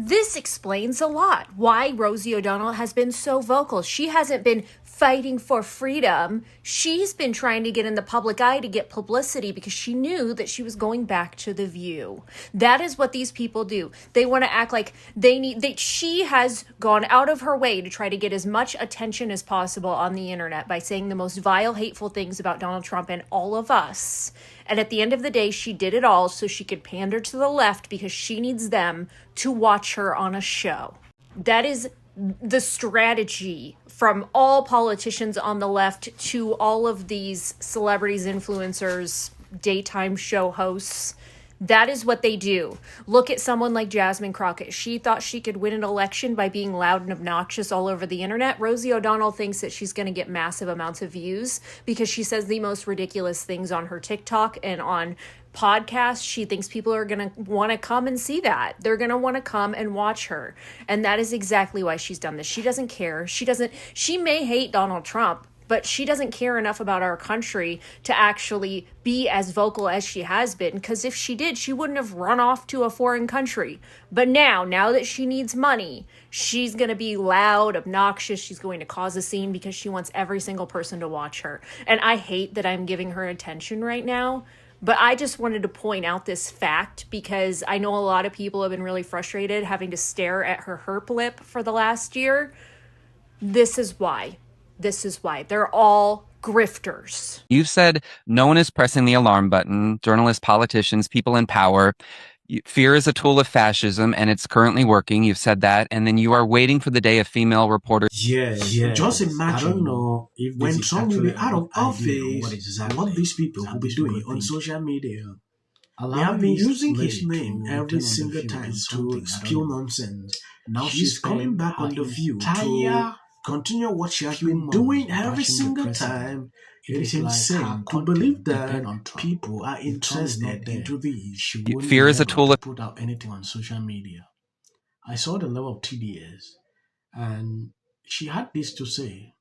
This explains a lot why Rosie O'Donnell has been so vocal. She hasn't been fighting for freedom. She's been trying to get in the public eye to get publicity because she knew that she was going back to The View. That is what these people do. They want to act like she has gone out of her way to try to get as much attention as possible on the internet by saying the most vile, hateful things about Donald Trump and all of us. And at the end of the day, she did it all so she could pander to the left because she needs them to watch her on a show. That is the strategy from all politicians on the left to all of these celebrities, influencers, daytime show hosts. That is what they do. Look at someone like Jasmine Crockett. She thought she could win an election by being loud and obnoxious all over the internet. Rosie O'Donnell thinks that she's going to get massive amounts of views because she says the most ridiculous things on her TikTok and on podcasts. She thinks people are going to want to come and see that. They're going to want to come and watch her. And that is exactly why she's done this. She doesn't care. She may hate Donald Trump, but she doesn't care enough about our country to actually be as vocal as she has been. Because if she did, she wouldn't have run off to a foreign country. But now that she needs money, she's going to be loud, obnoxious. She's going to cause a scene because she wants every single person to watch her. And I hate that I'm giving her attention right now. But I just wanted to point out this fact because I know a lot of people have been really frustrated having to stare at her herp lip for the last year. This is why. They're all grifters. You've said no one is pressing the alarm button. Journalists, politicians, people in power. Fear is a tool of fascism, and it's currently working. You've said that. And then you are waiting for the day a female reporter. Yeah. Just imagine, I don't know if when Trump will be out of office, what these people will be doing on social media. They have been using his name every single time to spew nonsense. Now she's coming back on The View to continue what she has been doing every single time. It is insane to believe that people are interested into this. Fear is a tool of put out anything on social media. I saw the level of TDS, and she had this to say.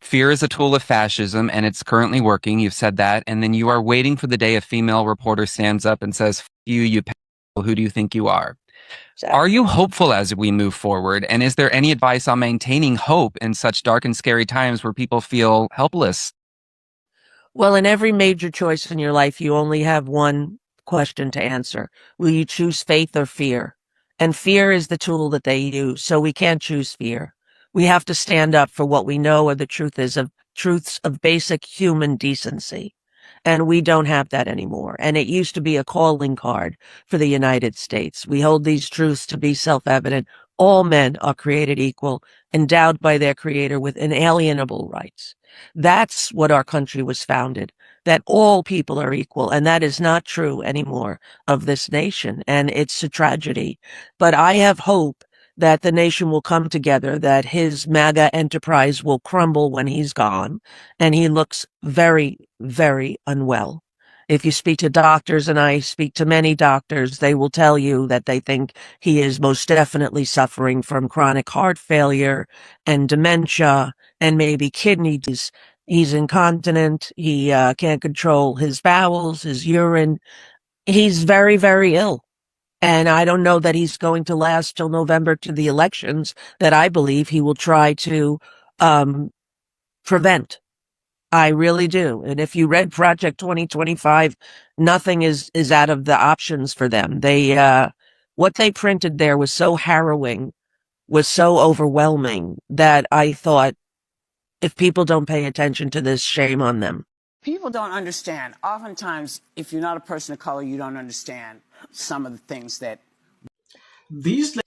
Fear is a tool of fascism, and it's currently working. You've said that. And then you are waiting for the day a female reporter stands up and says, you who do you think you are? Are you hopeful as we move forward? And is there any advice on maintaining hope in such dark and scary times where people feel helpless? Well, in every major choice in your life, you only have one question to answer. Will you choose faith or fear? And fear is the tool that they use. So we can't choose fear. We have to stand up for what we know are the truths of basic human decency. And we don't have that anymore. And it used to be a calling card for the United States. We hold these truths to be self-evident. All men are created equal, endowed by their creator with inalienable rights. That's what our country was founded, that all people are equal. And that is not true anymore of this nation. And it's a tragedy. But I have hope that the nation will come together, that his MAGA enterprise will crumble when he's gone. And he looks very, very unwell. If you speak to doctors, and I speak to many doctors, they will tell you that they think he is most definitely suffering from chronic heart failure and dementia and maybe kidney disease. He's incontinent. He can't control his bowels, his urine. He's very, very ill. And I don't know that he's going to last till November to the elections that I believe he will try to prevent. I really do. And if you read Project 2025, nothing is out of the options for them. What they printed there was so harrowing, was so overwhelming that I thought, if people don't pay attention to this, shame on them. People don't understand. Oftentimes, if you're not a person of color, you don't understand some of the things that these,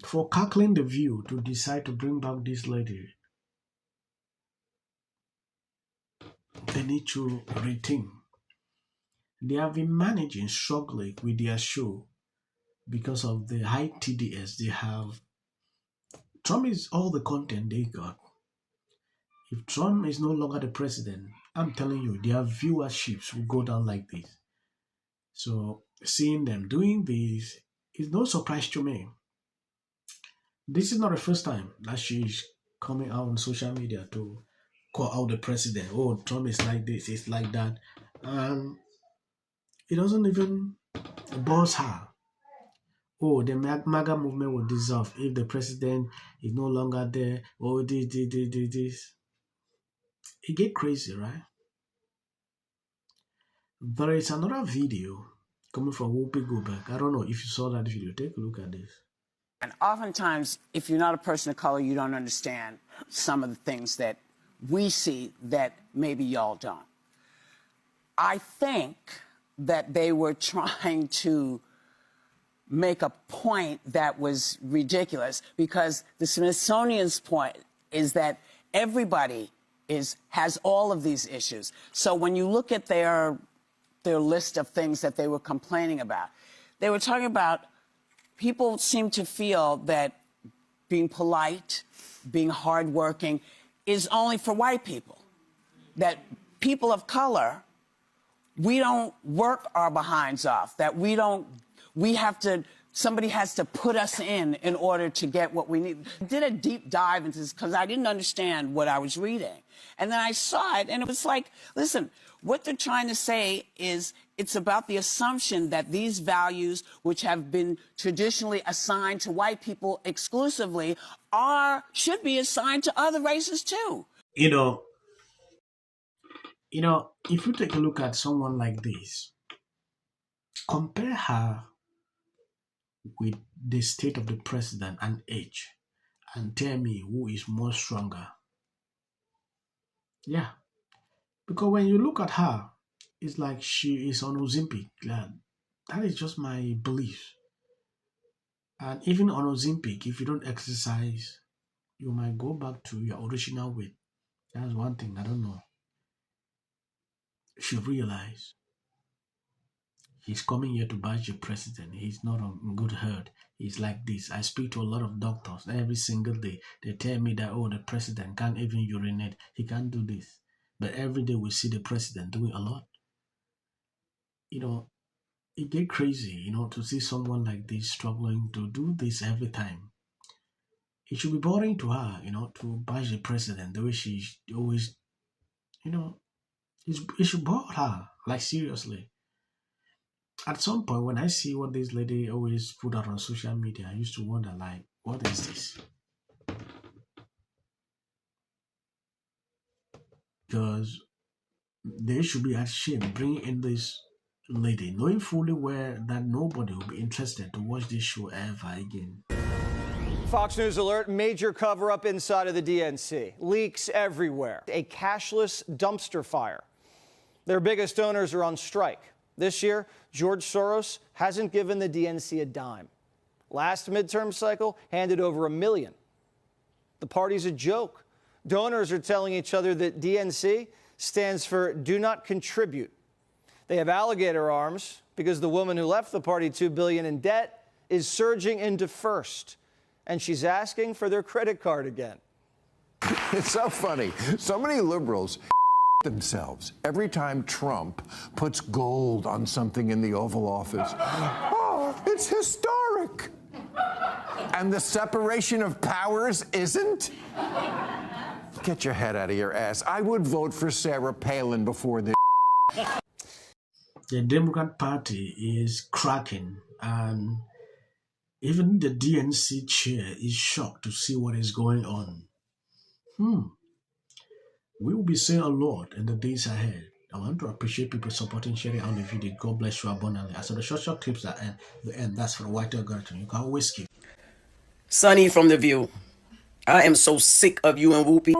for cackling The View to decide to bring back this lady, they need to rethink. They have been struggling with their show because of the high TDS they have. Trump is all the content they got. If Trump is no longer the president, I'm telling you, their viewerships will go down like this. So seeing them doing this is no surprise to me. This is not the first time that she's coming out on social media to call out the president. Oh, Trump is like this, it's like that. And it doesn't even buzz her. oh, the MAGA movement will dissolve if the president is no longer there. Oh, this. It get crazy, right? There is another video coming from Whoopi Goldberg. I don't know if you saw that video. Take a look at this. And oftentimes, if you're not a person of color, you don't understand some of the things that we see that maybe y'all don't. I think that they were trying to make a point that was ridiculous, because the Smithsonian's point is that everybody has all of these issues. So when you look at their list of things that they were complaining about, they were talking about people seem to feel that being polite, being hardworking is only for white people. That people of color, we don't work our behinds off. That somebody has to put us in order to get what we need. I did a deep dive into this because I didn't understand what I was reading. And then I saw it and it was like, listen, what they're trying to say is it's about the assumption that these values, which have been traditionally assigned to white people exclusively, should be assigned to other races too. You know, if you take a look at someone like this, compare her with the state of the president and age, and tell me who is more stronger. Yeah, because when you look at her, it's like she is on Ozempic. That is just my belief. And even on Ozempic, if you don't exercise, you might go back to your original weight. That's one thing I don't know. She realized he's coming here to bash the president. He's not on good health. He's like this. I speak to a lot of doctors every single day. They tell me that, oh, the president can't even urinate. He can't do this. But every day we see the president doing a lot. It gets crazy, to see someone like this struggling to do this every time. It should be boring to her, to bash the president the way she always, it should bore her, like seriously. At some point, when I see what this lady always put out on social media, I used to wonder, like, what is this? Because they should be ashamed bringing in this lady, knowing fully well that nobody will be interested to watch this show ever again. Fox News alert, major cover-up inside of the DNC. Leaks everywhere. A cashless dumpster fire. Their biggest donors are on strike. This year, George Soros hasn't given the DNC a dime. Last midterm cycle, handed over $1 million. The party's a joke. Donors are telling each other that DNC stands for Do Not Contribute. They have alligator arms because the woman who left the party $2 billion in debt is surging into first, and she's asking for their credit card again. It's so funny. So many liberals themselves every time Trump puts gold on something in the Oval Office. Oh, it's historic. And the separation of powers isn't? Get your head out of your ass. I would vote for Sarah Palin before this. The Democrat Party is cracking, and even the DNC chair is shocked to see what is going on. We will be saying a lot in the days ahead. I want to appreciate people supporting, sharing out the video. God bless you abundantly. I saw the short clips at the end. That's for the White Garden. You can always skip. Sunny from The View. I am so sick of you and Whoopi.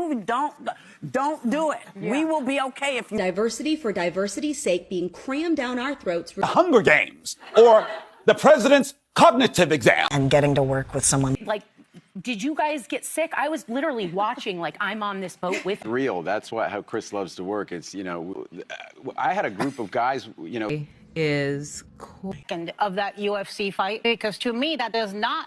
Don't do it. Yeah. We will be okay if you... Diversity for diversity's sake being crammed down our throats. The Hunger Games or the president's cognitive exam. And getting to work with someone. Like, did you guys get sick? I was literally watching, like, I'm on this boat with... Real. That's how Chris loves to work. It's, I had a group of guys, Is cool. And of that UFC fight, because to me, that does not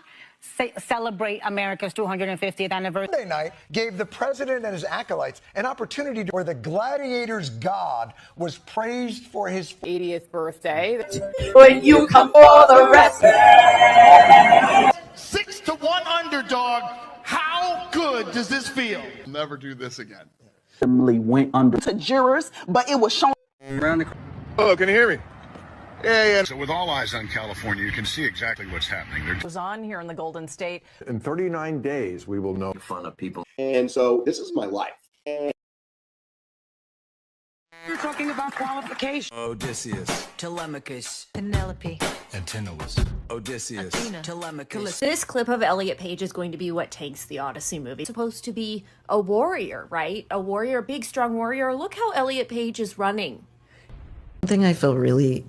celebrate America's 250th anniversary. Monday night gave the president and his acolytes an opportunity where the gladiator's god was praised for his 80th birthday. When you come for the rest. 6-1 underdog. How good does this feel? Never do this again. Went under to jurors, but it was shown. Hello, can you hear me? Yeah. So with all eyes on California, you can see exactly what's happening. It was on here in the Golden State. In 39 days, we will know. Fun of people. And so this is my life. You're talking about qualification. Odysseus. Telemachus. Penelope. Antinous. Odysseus. Athena. Telemachus. This clip of Elliot Page is going to be what takes the Odyssey movie. It's supposed to be a warrior, right? A warrior, a big, strong warrior. Look how Elliot Page is running. One thing I feel really